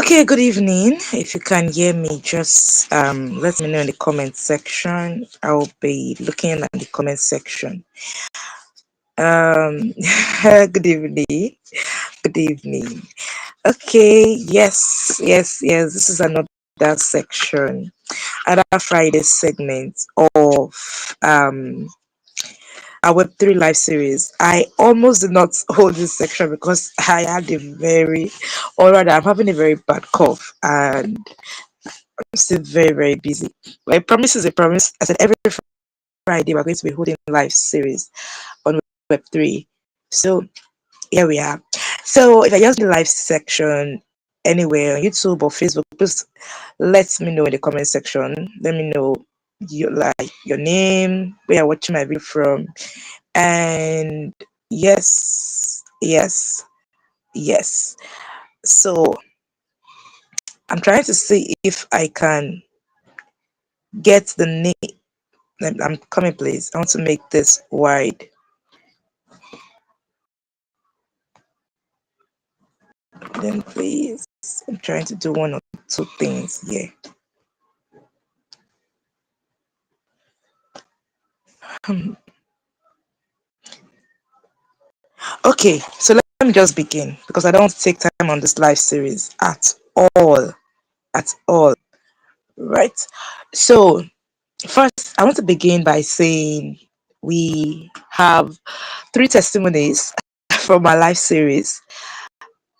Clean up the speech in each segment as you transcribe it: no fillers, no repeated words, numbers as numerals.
Okay, good evening. If you can hear me, just let me know in the comment section. I'll be looking at the comment section. Um, good evening. Good evening. Okay, yes. This is another section, another Friday segment of um our Web3 live series. I almost did not hold this section because I had a very, or rather, I'm having a very bad cough and I'm still very busy. But a promise is a promise. I said every Friday we're going to be holding a live series on Web3. So here we are. So if I just the live section anywhere on YouTube or Facebook, please let me know in the comment section. Let me know your name, where you're watching my video from, and yes. So I'm trying to see if I can get the name. I'm coming, please. I want to make this wide. Then, please. I'm trying to do one or two things here. Okay, so let me just begin because I don't want to take time on this live series at all. At all. Right. So, first, I want to begin by saying we have three testimonies from our live series,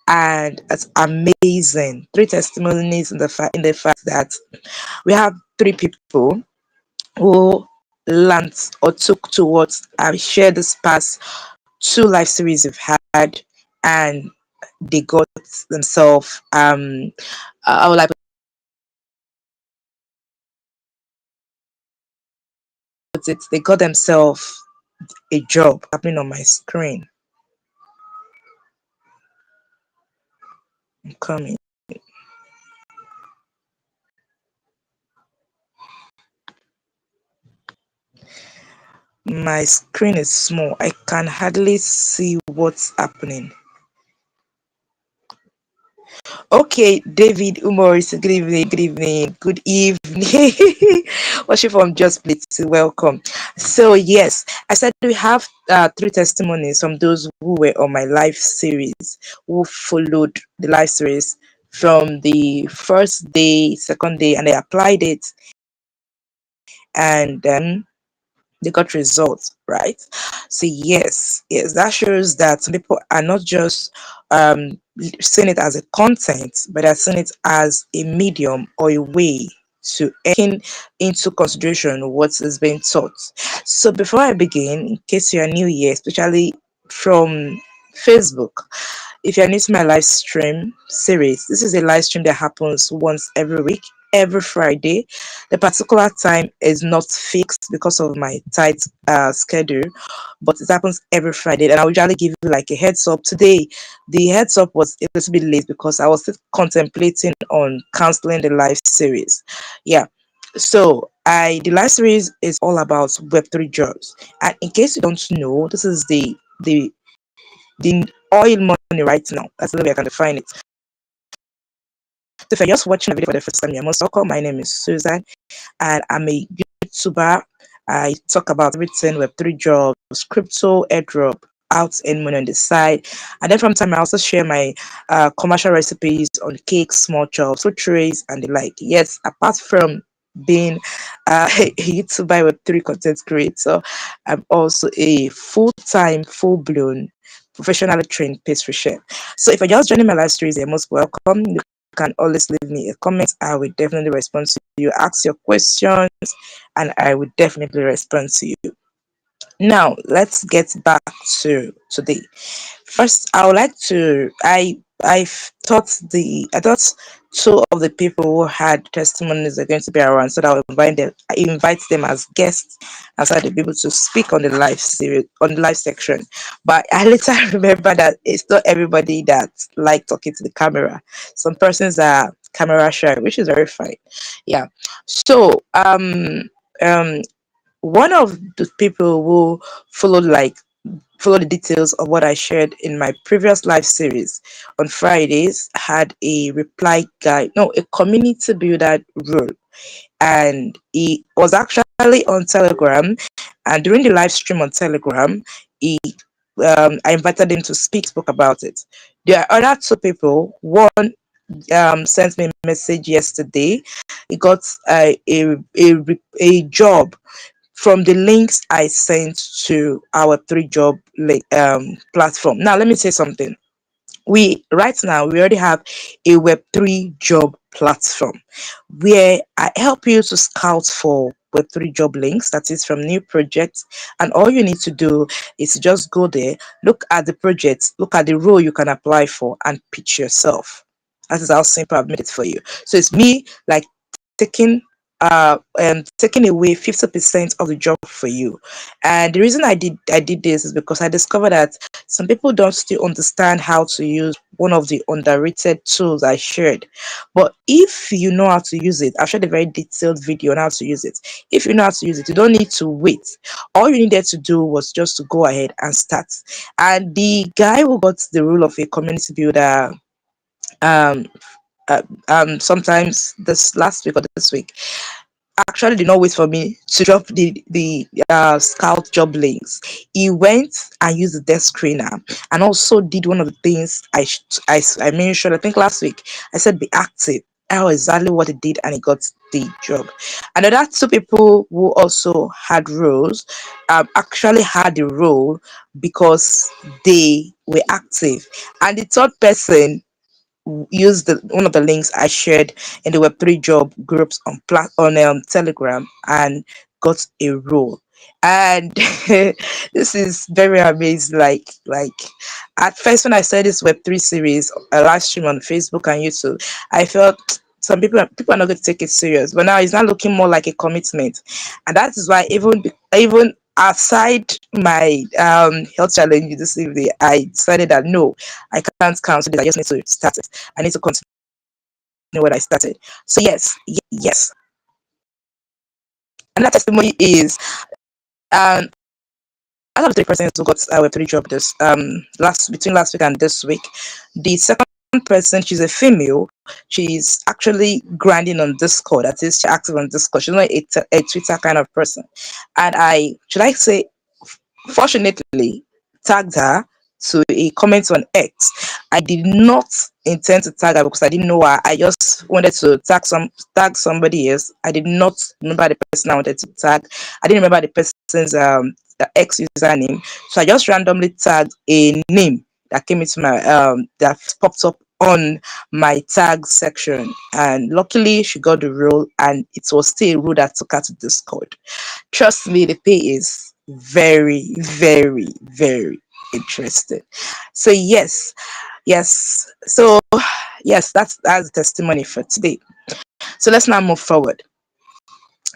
and it's amazing. Three testimonies in the fact that we have three people who learned or took towards and shared this past two live series we've had, and they got themselves I would like to put it, they got themselves a job happening on my screen. I'm coming. My screen is small. I can hardly see what's happening. Okay, David Umoris, good evening. Worship from Just Please, welcome. So, yes, I said we have three testimonies from those who were on my live series, who followed the live series from the first day, second day, and they applied it, and they got results, right? So yes, that shows that some people are not just seeing it as a content, but are seeing it as a medium or a way to taking into consideration what is being taught. So before I begin, in case you are new here, especially from Facebook, if you're new to my live stream series, this is a live stream that happens once every week, every Friday. The particular time is not fixed because of my tight schedule, but it happens every Friday. And I will usually give you like a heads up. Today, the heads up was a little bit late because I was still contemplating on canceling the live series. Yeah. So I the live series is all about Web3 jobs. And in case you don't know, this is the oil money right now. That's the way I can define it. So if you're just watching a video for the first time, you're most welcome. My name is Susan, and I'm a YouTuber. I talk about everything Web3 jobs, crypto, airdrop, out and money on the side. And then from time I also share my commercial recipes on cakes, small chops, food trays, and the like. Yes, apart from being a YouTuber Web3 content creator, I'm also a full-time, full-blown, professionally trained pastry chef. So if you're just joining my live series, you're most welcome. You can always leave me a comment. I will definitely respond to you. Ask your questions, and I will definitely respond to you. Now, let's get back to today. First, I would like to. I thought two of the people who had testimonies are going to be around, so that I will invite them as guests, and so they'll be able to speak on the live series on the live section. But I later remember that it's not everybody that like talking to the camera. Some persons are camera shy, which is very fine. Yeah. So um one of the people who followed like follow the details of what I shared in my previous live series on Fridays, I had a reply guide, no, a community builder role, and he was actually on Telegram. And during the live stream on Telegram, he I invited him to speak, spoke about it. There are other two people. One sent me a message yesterday. He got a job from the links I sent to our three job platform. Now, let me say something. We right now we already have a Web3 job platform where I help you to scout for Web3 job links, that is from new projects. And all you need to do is to just go there, look at the projects, look at the role you can apply for, and pitch yourself. That is how simple I've made it for you. So it's me like taking taking away 50% of the job for you. And the reason I did this is because I discovered that some people don't still understand how to use one of the underrated tools I shared. But if you know how to use it, I've shared a very detailed video on how to use it. If you know how to use it, you don't need to wait. All you needed to do was just to go ahead and start. And the guy who got the role of a community builder um sometimes this last week or this week actually did not wait for me to drop the scout job links. He went and used the desk screener and also did one of the things I mentioned, I think last week. I said be active. I know exactly what he did and he got the job. And the other two people who also had roles actually had the role because they were active. And the third person use the one of the links I shared in the Web3 job groups on Telegram and got a role. And this is very amazing. Like at first when I said this Web3 series, a live stream on Facebook and YouTube, I felt some people are not going to take it serious. But now it's not looking more like a commitment, and that is why even aside my health challenge this evening, I decided that no, I can't cancel this. I just need to start it. I need to continue what I started. So yes. Another testimony is um out of the three persons who got our three job this last between last week and this week, the second person, she's a female. She's actually grinding on Discord. That is, she's active on Discord. She's not a Twitter kind of person. And I should I say fortunately tagged her to a comment on X. I did not intend to tag her because I didn't know her. I just wanted to tag somebody else. I did not remember the person I wanted to tag. I didn't remember the person's X username. So I just randomly tagged a name that came into my that popped up on my tag section. And luckily she got the role and it was still a role that took her to Discord. Trust me, the pay is very, very, very interesting. So yes. So yes, that's the testimony for today. So let's now move forward.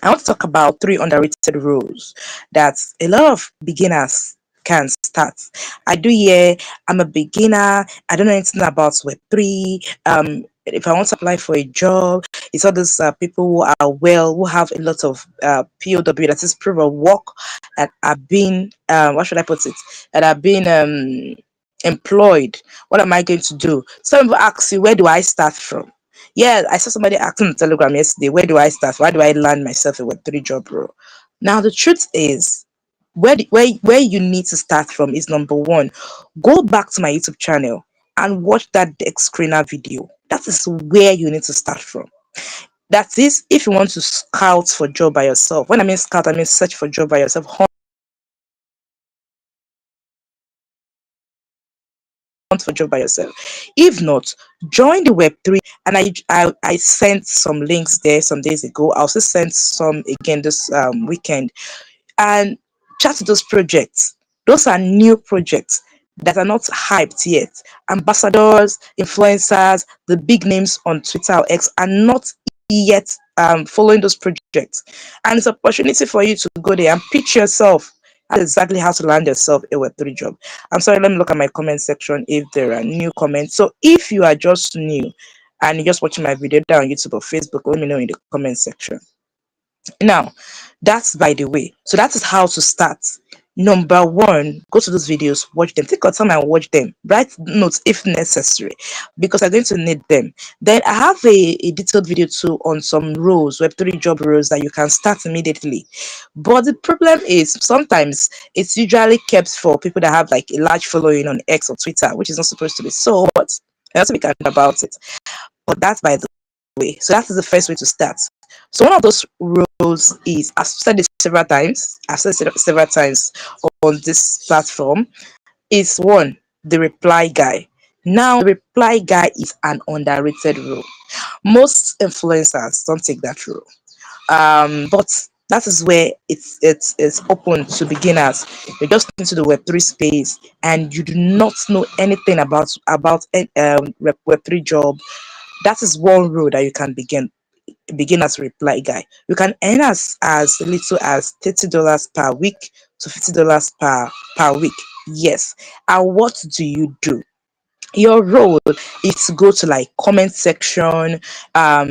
I want to talk about three underrated roles that a lot of beginners can start. I do hear I'm a beginner, I don't know anything about Web3. If I want to apply for a job, it's all those people who have a lot of POW, that is proof of work, that have been, what should I put it, that have been employed. What am I going to do? Some people ask you, where do I start from? Yeah, I saw somebody asking on Telegram yesterday, where do I start? Why do I land myself a Web3 job role? Now, the truth is, where you need to start from is number one, go back to my YouTube channel and watch that deck screener video. That is where you need to start from. That is, if you want to scout for job by yourself. When I mean scout, I mean search for job by yourself, for job by yourself. If not, join the Web3. And I sent some links there some days ago. I also sent some again this weekend. And chat to those projects. Those are new projects that are not hyped yet. Ambassadors, influencers, the big names on Twitter or X are not yet following those projects. And it's an opportunity for you to go there and pitch yourself. That's exactly how to land yourself a Web3 job. I'm sorry, let me look at my comment section if there are new comments. So if you are just new and you're just watching my video down on YouTube or Facebook, let me know in the comment section. Now, that's by the way. So that is how to start Number one, go to those videos, watch them, take your time and watch them, write notes if necessary, because I'm going to need them. Then I have a detailed video too on some roles, Web3 job roles that you can start immediately. But the problem is sometimes it's usually kept for people that have like a large following on X or Twitter, which is not supposed to be. So what? That's what we can do about it. But that's by the way. So that is the first way to start. So one of those roles is, I've said it several times, several times on this platform, is one, the reply guy. Now, the reply guy is an underrated role. Most influencers don't take that role. But that is where it's open to beginners. You're just into the Web3 space and you do not know anything about Web3 job. That is one role that you can begin as a reply guy. You can earn as little as $30 per week to $50 per week. Yes. And what do you do? Your role is to go to like comment section, um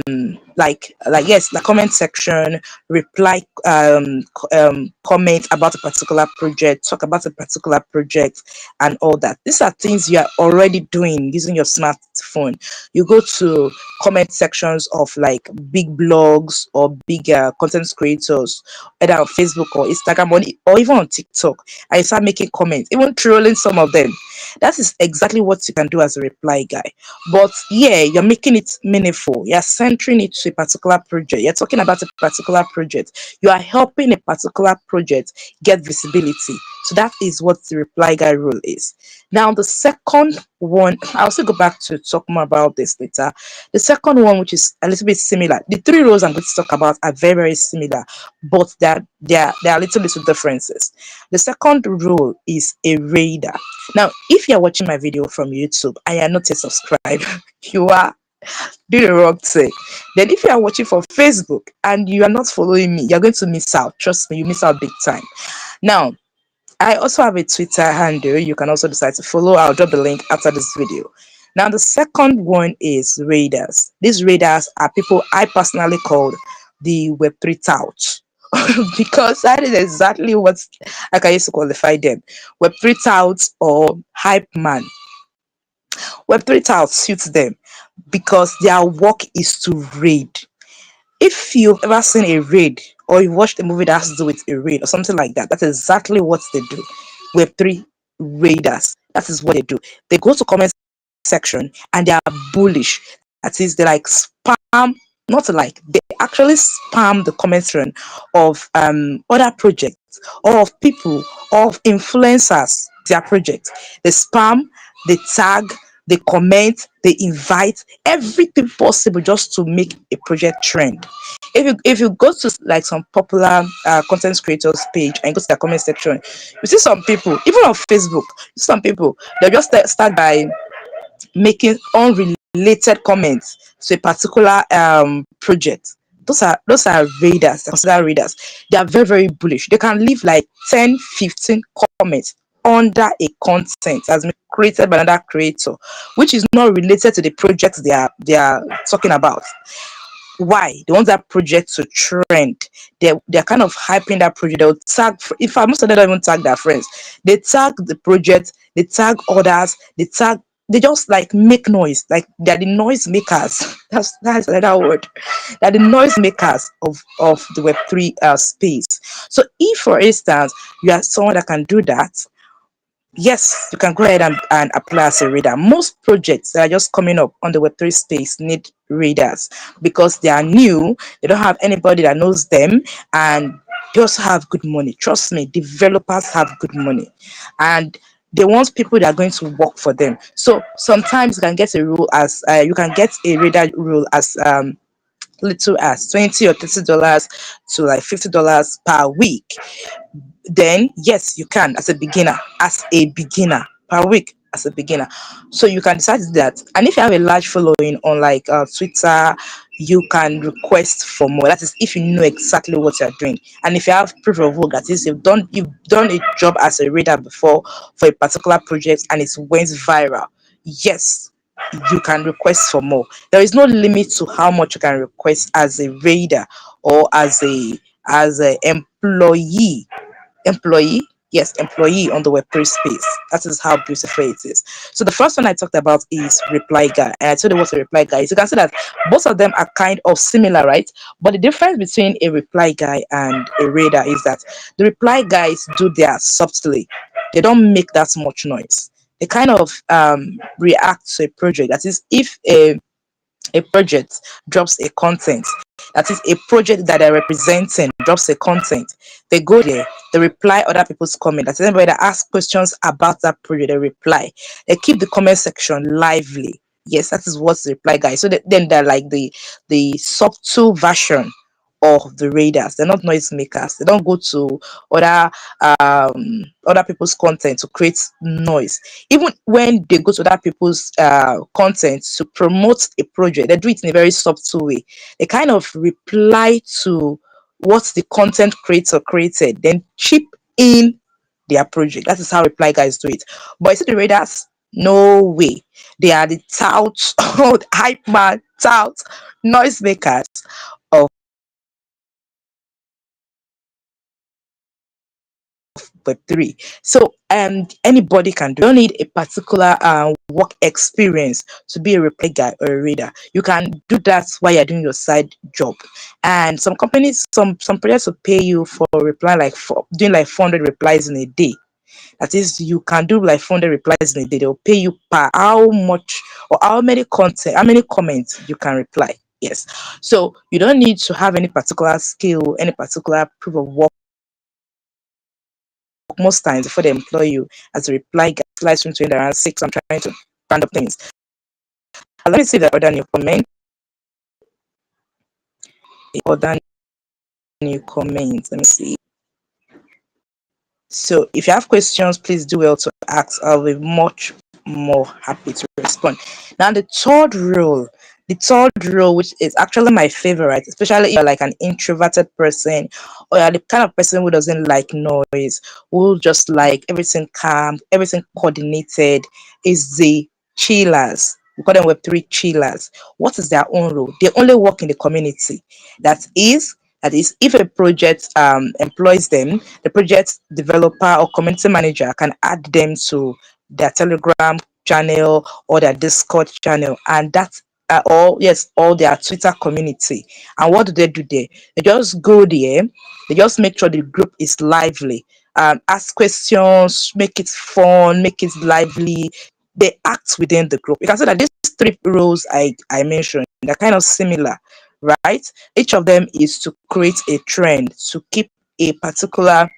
like yes, the comment section, reply, comment about a particular project, talk about a particular project, and all that. These are things you are already doing using your smartphone. You go to comment sections of like big blogs or big content creators, either on Facebook or Instagram, or even on TikTok, and you start making comments, even trolling some of them. That is exactly what you can do as a reply guy. But yeah, you're making it meaningful. You're centering it to a particular project. You're talking about a particular project. You are helping a particular project get visibility. So that is what the reply guy role is. Now, the second one, I'll also go back to talk more about this later. The second one, which is a little bit similar, the three roles I'm going to talk about are very, very similar, but there are little differences. The second role is a raider. Now, if you're watching my video from YouTube and you're not a subscriber, you are doing the wrong thing. Then, if you are watching from Facebook and you are not following me, you're going to miss out. Trust me, you miss out big time. Now, I also have a Twitter handle. You can also decide to follow. I'll drop the link after this video. Now, the second one is raiders. These raiders are people I personally called the Web3 touts. Because that is exactly what I can use to qualify them. Web3 touts or hype man. Web3 touts suits them because their work is to raid. If you've ever seen a raid or you watched a movie that has to do with a raid or something like that, that's exactly what they do. Web3 raiders. That is what they do. They go to comment section and they are bullish. That is, they like spam, not like, they actually spam the comment section of other projects or of people, of influencers, their project. They spam, they tag, they comment, they invite everything possible just to make a project trend. If you go to like some popular content creators page and go to the comment section, you see some people, even on Facebook, some people they just start by making unrelated comments to a particular project. Those are readers, they're considered readers. They are very, very bullish. They can leave like 10, 15 comments under a content has been created by another creator, which is not related to the project they are talking about. Why? They want that project to trend. They're kind of hyping that project. They'll tag, in fact, most of them don't even tag their friends. They tag the project, they tag others, they just like make noise. Like they're the noise makers. That's another word. They're the noise makers of the Web3 space. So if, for instance, you are someone that can do that, yes, you can go ahead and apply as a reader. Most projects that are just coming up on the Web3 space need readers because they are new, they don't have anybody that knows them, and they also have good money. Trust me, developers have good money, and they want people that are going to work for them. So sometimes you can get a reader rule as little as $20 or $30 to like $50 per week. Then yes, you can as a beginner per week as a beginner. So you can decide that, and if you have a large following on like Twitter, you can request for more. That is if you know exactly what you're doing, and if you have proof of work, that is you've done a job as a reader before for a particular project and it went viral. Yes, you can request for more. There is no limit to how much you can request as a reader or as a employee. Yes, employee on the Web3 space. That is how beautiful it is. So the first one I talked about is reply guy, and I told you what a reply guy is. You can see that both of them are kind of similar, right? But the difference between a reply guy and a radar is that the reply guys do their subtly. They don't make that much noise. They kind of react to a project. That is, if a project drops a content, that is a project that they're representing drops a content, they go there, they reply other people's comment. That's anybody that asks questions about that project, they reply. They keep the comment section lively. Yes, that is what's the reply guys. So then they're like the subtle version of the radars. They're not noisemakers. They don't go to other other people's content to create noise. Even when they go to other people's content to promote a project, they do it in a very subtle way. They kind of reply to what the content creator created, then chip in their project. That is how reply guys do it. But you see the radars, no way. They are the tout, hype man, tout, noisemakers of Web3. So anybody can do. You don't need a particular work experience to be a reply guy or a reader. You can do that while you're doing your side job. And some companies, some projects will pay you for reply like for doing like 400 replies in a day. That is, you can do like 400 replies in a day. They'll pay you per how much or how many comments you can reply. Yes. So you don't need to have any particular skill, any particular proof of work most times before they employ you as a reply guy. Live stream to around 6. I'm trying to round up things. Let me see the other new comment. The other new comments. Let me see. So if you have questions, please do well to ask. I'll be much more happy to respond. Now the third role, which is actually my favorite, especially if you're like an introverted person or you're the kind of person who doesn't like noise, who just like everything calm, everything coordinated, is the chillers. We call them Web3 chillers. What is their own role? They only work in the community. That is, if a project employs them, the project developer or community manager can add them to their Telegram channel or their Discord channel, and that's all their Twitter community. And what do they do there? They just go there, they just make sure the group is lively, ask questions, make it fun, make it lively. They act within the group. You can see that these three roles I mentioned, they're kind of similar, right? Each of them is to create a trend, to keep a particular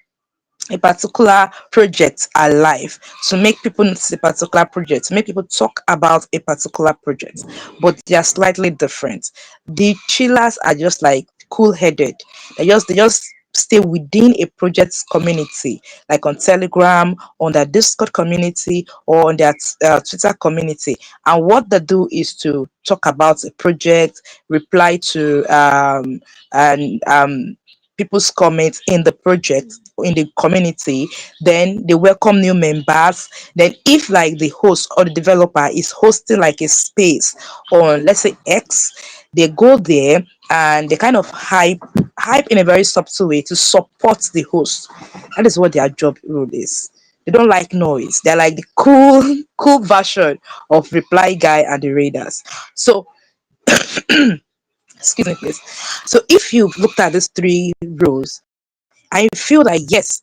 project alive, to make people notice a particular project, to make people talk about a particular project, but they are slightly different. The chillers are just like cool-headed. They just stay within a project's community, like on Telegram, on their Discord community, or on their Twitter community. And what they do is to talk about a project, reply to and people's comments in the project, in the community. Then they welcome new members. Then if like the host or the developer is hosting like a space on, let's say, X, they go there and they kind of hype in a very subtle way to support the host. That is what their job role is. They don't like noise. They're like the cool cool version of reply guy and the raiders. So excuse me please. So if you've looked at these three roles, I feel like yes,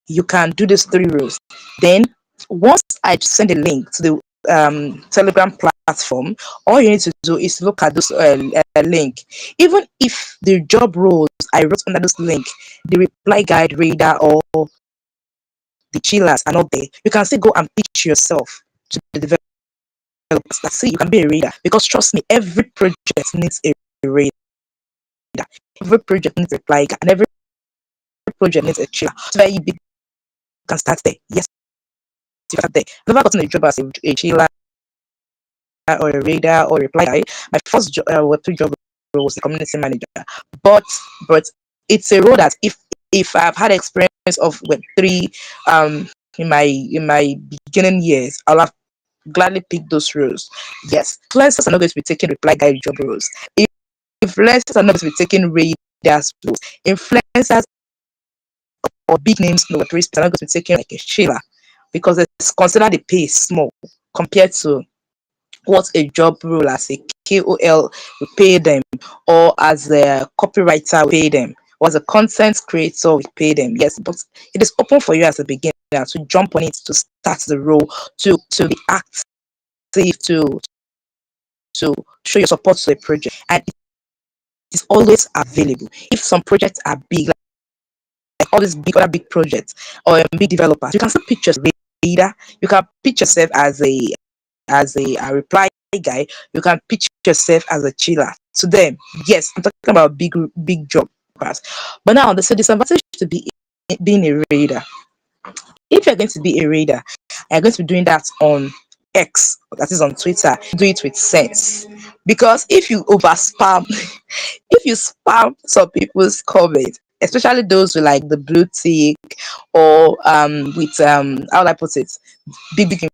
you can do these three roles. Then once I send a link to the Telegram platform, all you need to do is look at this link. Even if the job roles I wrote under this link, the reply guide reader or the chillers are not there, you can still go and pitch yourself to the developers. Like, see, you can be a reader, because trust me, every project needs a reader. Every project needs a reply guide, and every project needs a chiller. So that you can start there. Yes, you can start there. I've never gotten a job as a chiller or a reader or a reply guy. My first Web3 job role was the community manager. But but it's a role that if I've had experience of Web3 in my beginning years, I'll have gladly picked those roles. Yes, influencers are not going to be taking reply guide job roles. Influencers are not going to be taking readers roles. Influencers or big names in the Web3 space are not going to be taken like a chiller, because it's considered the pay is small compared to what a job role as a KOL will pay them, or as a copywriter will pay them, or as a content creator will pay them. Yes, but it is open for you as a beginner to jump on it, to start the role, to be active, to show your support to a project, and it is always available. If some projects are big, like all these big other big projects or big developers, you can still pitch yourself leader. You can pitch yourself as a reply guy. You can pitch yourself as a chiller to them. Yes, I'm talking about big job pass. But now there's a disadvantage to being a raider. If you're going to be a raider, you're going to be doing that on X, that is on Twitter. Do it with sense, because if you over spam, if you spam some people's comments, especially those with like the blue tick, or with how do I put it, big